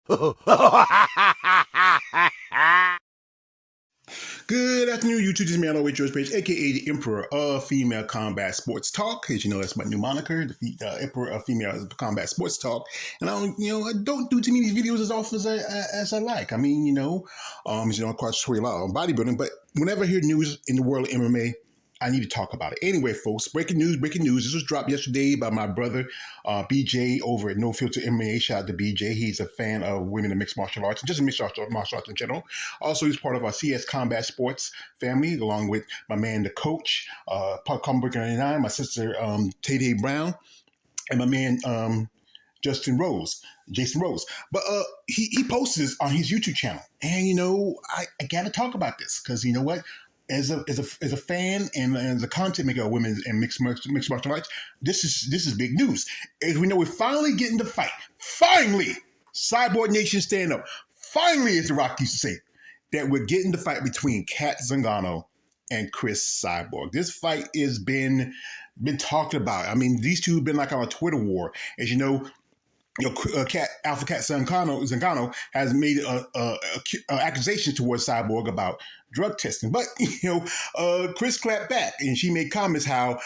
Good afternoon, YouTube. This is man with George Page, aka the Emperor of Female Combat Sports Talk. As you know, that's my new moniker, the Emperor of Female Combat Sports Talk. And I don't do too many videos as often as I like. I mean, I concentrate a lot on bodybuilding, but whenever I hear news in the world of MMA, I need to talk about it. Anyway, folks, breaking news. This was dropped yesterday by my brother, BJ, over at No Filter MMA. Shout out to BJ. He's a fan of women in mixed martial arts, and just mixed martial arts in general. Also, he's part of our CS Combat Sports family, along with my man, the coach, Park Comberger 99, my sister, Tay Brown, and my man, Jason Rose. But he posts this on his YouTube channel. And, I got to talk about this because you know what? As a fan and as a content maker of women and mixed martial arts, this is big news. As we know, we're finally getting the fight. Finally, Cyborg Nation stand up. Finally, as The Rock used to say, that we're getting the fight between Cat Zingano and Cris Cyborg. This fight has been talked about. I mean, these two have been like on a Twitter war. As you know, Alpha Cat Zingano has made accusations towards Cyborg about drug testing, but Cris clapped back and she made comments how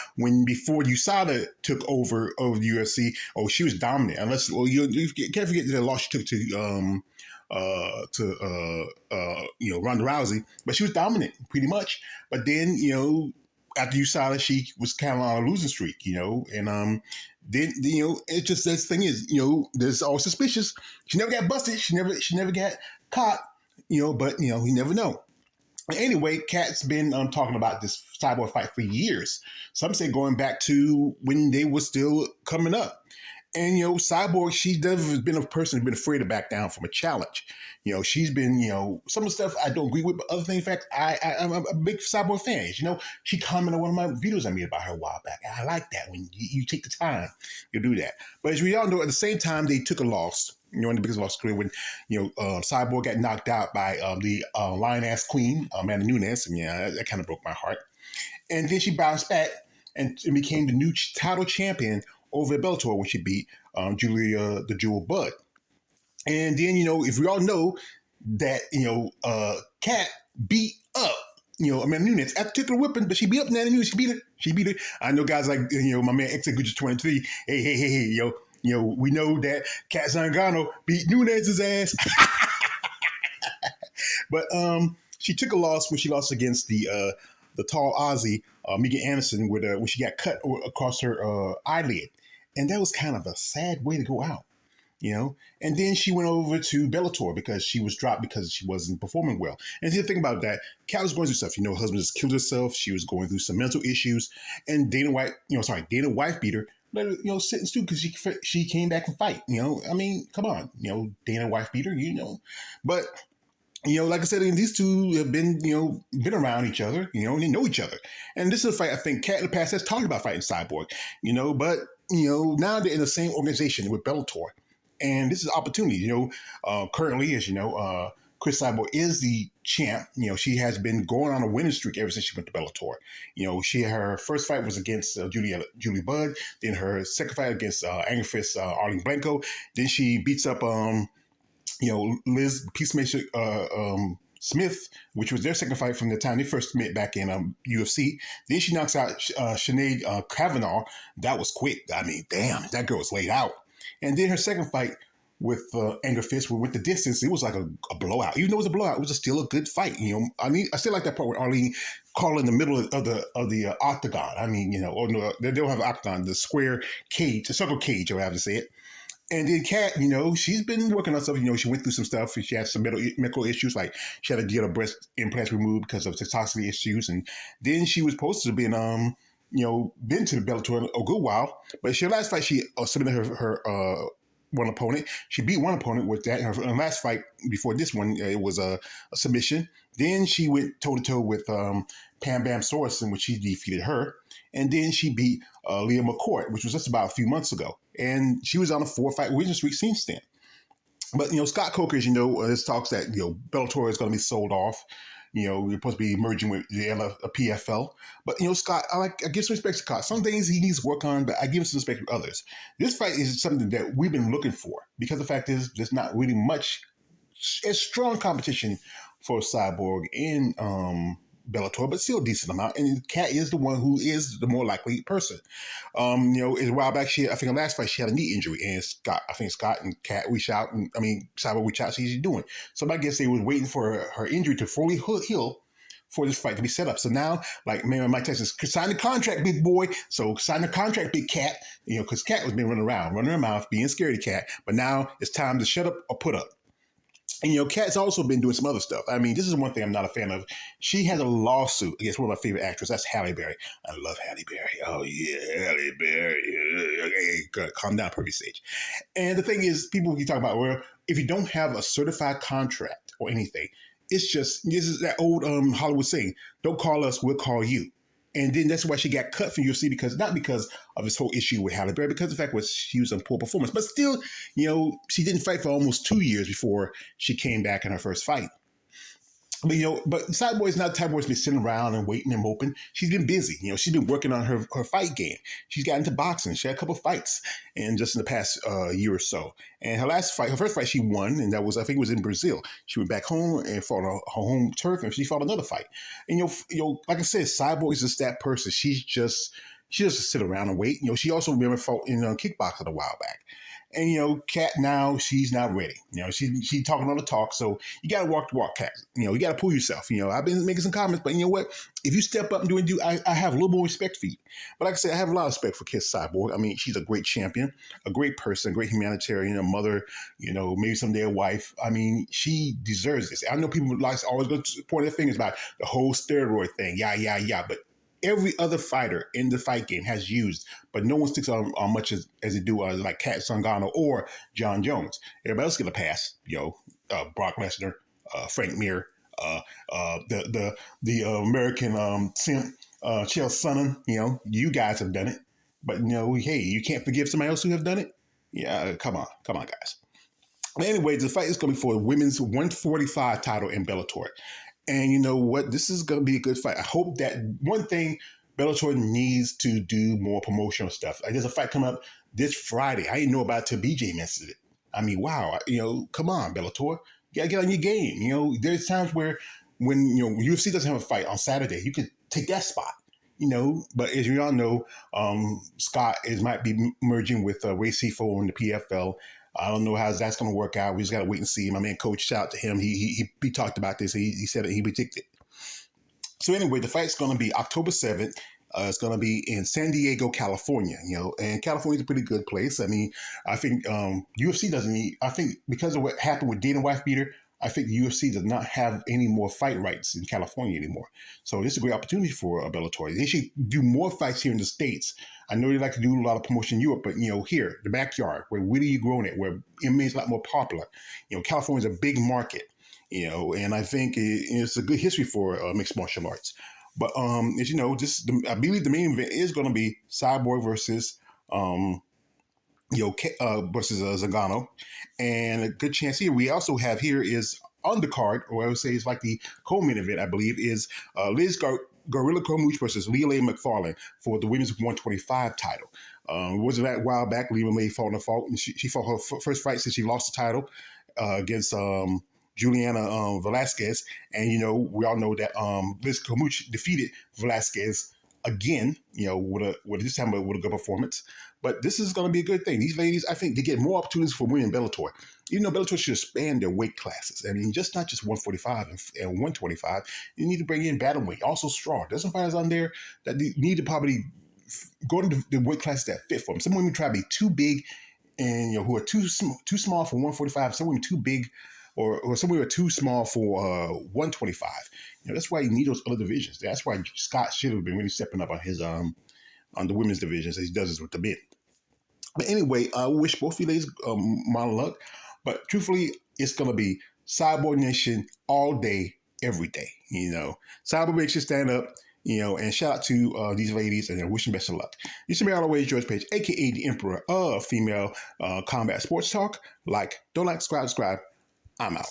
before USADA took over the UFC, she was dominant. You can't forget the loss she took to Ronda Rousey, but she was dominant pretty much. But then after USADA, she was kind of on a losing streak, and then it's just this thing is there's all suspicious. She never got busted. She never got caught. But you never know. Anyway, Kat's been talking about this Cyborg fight for years. Some say going back to when they were still coming up. And Cyborg, she's never been a person who's been afraid to back down from a challenge. She's been some of the stuff I don't agree with, but other things. In fact, I'm a big Cyborg fan. She commented on one of my videos I made about her a while back. I like that when you take the time to do that. But as we all know, at the same time, they took a loss. In the biggest loss career when Cyborg got knocked out by the Lion-ass Queen, Amanda Nunes, and that kind of broke my heart. And then she bounced back and became the new title champion over at Bellator when she beat Julia the Jewel Budd. And then, if we all know that, Kat beat up, Amanda Nunes after taking a whipping, but she beat up Amanda Nunes. She beat her. I know guys like, my man X23. Hey, we know that Cat Zingano beat Nunes' ass. But she took a loss when she lost against the tall Aussie, Megan Anderson, when she got cut across her eyelid. And that was kind of a sad way to go out, And then she went over to Bellator because she was dropped because she wasn't performing well. And the thing about that, Kat was going through stuff. Her husband just killed herself. She was going through some mental issues. And Dana White beat her. Let her, sit and stew because she came back and fight. I mean, come on. Dana White beat her, But like I said, these two have been around each other, and they know each other. And this is a fight I think Kat in the past has talked about fighting Cyborg, but now they're in the same organization with Bellator, and this is an opportunity. Currently, as Cris Cyborg is the champ. She has been going on a winning streak ever since she went to Bellator. Her first fight was against Julie Budd. Then her second fight against Angry Fist Arlene Blanco. Then she beats up Liz Peacemaker Smith, which was their second fight from the time they first met back in UFC. Then she knocks out Sinead Kavanaugh. That was quick. I mean, damn, that girl was laid out. And then her second fight with Angry Fist, with the distance, it was like a blowout. Even though it was a blowout, it was still a good fight. I still like that part where Arlene called in the middle of the octagon. I mean, or no, they don't have an octagon, the square cage, the circle cage, or however to say it. And then Kat, she's been working on stuff. She went through some stuff. She had some medical issues, like she had to get her breast implants removed because of toxicity issues. And then she was supposed to have been, been to the Bellator a good while. But her last fight, she submitted her one opponent. She beat one opponent with that. Her last fight before this one, it was a submission. Then she went toe-to-toe with Pam Bam Sorensen, which she defeated her. And then she beat Leah McCourt, which was just about a few months ago. And she was on a 4-fight winning streak since then. But, Scott Coker, there's talks that, Bellator is going to be sold off. You're supposed to be merging with the PFL. But Scott, I give some respect to Scott. Some things he needs to work on, but I give him some respect to others. This fight is something that we've been looking for because the fact is there's not really much as strong competition for Cyborg in Bellator, but still a decent amount. And Kat is the one who is the more likely person. A while back, I think the last fight she had a knee injury, and Scott and Kat reached out, and Cyborg reached out, see what she's doing. So I guess they were waiting for her injury to fully heal for this fight to be set up. So now, like Mike Tyson, sign the contract, big boy. So sign the contract, big Cat. Because Cat was been running her mouth, being scared of Cat. But now it's time to shut up or put up. And Kat's also been doing some other stuff. This is one thing I'm not a fan of. She has a lawsuit against one of my favorite actors. That's Halle Berry. I love Halle Berry. Oh yeah, Halle Berry. Hey, calm down, Pervy Sage. And the thing is, people keep talking about, well, if you don't have a certified contract or anything, this is that old Hollywood saying, don't call us, we'll call you. And then that's why she got cut from UFC, not because of this whole issue with Halle Berry, because the fact was she was on poor performance. But still, she didn't fight for almost 2 years before she came back in her first fight. But Cyborg is not the type of person to be sitting around and waiting and moping. She's been busy. She's been working on her fight game. She's got into boxing. She had a couple of fights and just in the past year or so. And her first fight she won, and that was, I think it was in Brazil. She went back home and fought on her home turf, and she fought another fight. And like I said, Cyborg is just that person. She doesn't sit around and wait. She also remember fought in kickboxing a while back. And Kat now, she's not ready. She's talking on the talk, so you gotta walk the walk, Kat. You gotta pull yourself. I've been making some comments, but you know what? If you step up and do I have a little more respect for you. But like I said, I have a lot of respect for Kat Cyborg. She's a great champion, a great person, a great humanitarian, a mother. Maybe someday a wife. She deserves this. I know people always go to point their fingers about the whole steroid thing. Yeah. But every other fighter in the fight game has used, but no one sticks on much as they do like Kat Zingano or John Jones. Everybody else get a pass. Brock Lesnar, Frank Mir, the American simp, Chael Sonnen. You guys have done it, but hey, you can't forgive somebody else who have done it. Yeah, come on, guys. But anyway, the fight is going to be for the women's 145 title in Bellator. And you know what? This is going to be a good fight. I hope that one thing, Bellator needs to do more promotional stuff. There's a fight coming up this Friday. I didn't know about it till BJ mentioned it. Wow. Come on, Bellator. You got to get on your game. There's times when UFC doesn't have a fight on Saturday, you could take that spot. But as you all know, Scott might be merging with Ray Sefo in the PFL. I don't know how that's going to work out. We just got to wait and see. My man, Coach, shout out to him. He talked about this. He said that he predicted. So anyway, the fight's going to be October 7th. It's going to be in San Diego, California. And California's a pretty good place. I think UFC doesn't need. I think because of what happened with Dana Wife Beater, I think the UFC does not have any more fight rights in California anymore. So this is a great opportunity for Bellator. They should do more fights here in the States. I know they like to do a lot of promotion in Europe, but here, the backyard, where really you growing it, where MMA is a lot more popular. California is a big market. And I think it's a good history for mixed martial arts. But as you know, I believe the main event is going to be Cyborg versus Zingano, and a good chance here. We also have here is on the card, or I would say it's like the co-main event, I believe, is Liz Gorilla Cormouche versus Leela McFarlane for the women's 125 title. It was that a while back. Leela May fought in a fault, and she fought her first fight since she lost the title against Juliana Velasquez. And, we all know that Liz Cormouche defeated Velasquez again, this time with a good performance. But this is going to be a good thing. These ladies, I think, they get more opportunities for women in Bellator. Bellator should expand their weight classes. Not just 145 and 125. You need to bring in bantamweight, also straw. There's some fighters on there that need to probably go into the weight classes that fit for them. Some women try to be too big and, who are too small for 145. Some women too big or some women are too small for 125. That's why you need those other divisions. That's why Scott should have been really stepping up on his on the women's divisions as he does this with the men. But anyway, I wish both of you ladies my luck. But truthfully, it's going to be Cyborg Nation all day, every day. Cyborg makes you stand up. And shout out to these ladies and I wish them best of luck. You see me all the way, George Page, aka the Emperor of Female Combat Sports Talk. Don't like, subscribe. I'm out.